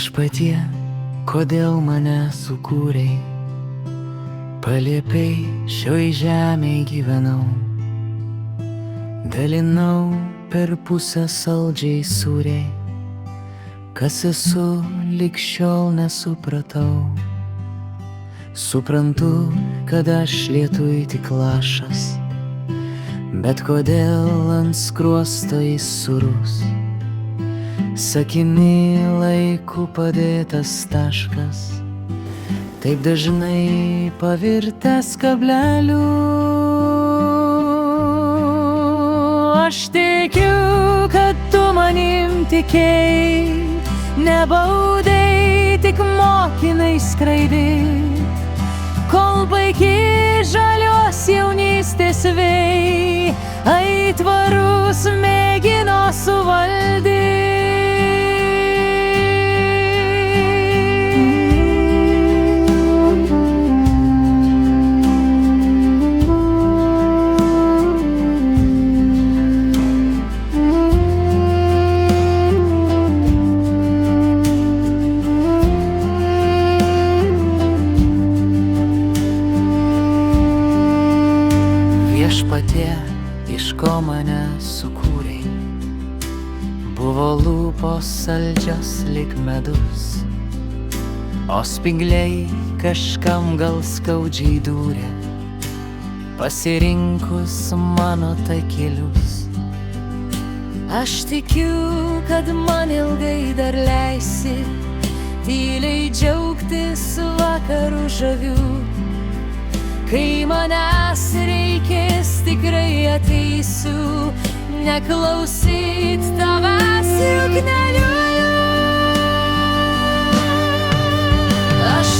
Viešpatie, kodėl mane sukūrei, paliepei šioj žemėj gyvenau, dalinau per pusę saldžiai sūriai, kas esu lig šiol nesupratau. Suprantu, kad aš lietui tik lašas, bet kodėl ant skruosto jis surus? Sakiny laiku padėtas taškas, taip dažnai pavirtęs kableliu. Aš tikiu, kad tu manim tikėjai, nebaudei, tik mokinai skraidyt, kol baigi žalios jaunystės vėjai, aitvarus mėgino suvaldyti. Viešpatie, iš ko mane sukūrei, buvo lūpos saldžios lyg medus, o spygliai kažkam gal skaudžiai dūrė, pasirinkus mano takelius. Aš tikiu, kad man ilgai dar leisi tyliai džiaugtis vakarų žavių. Kai manęs reikės, tikrai ateisiu, neklausyt tavęs juk negaliu. Aš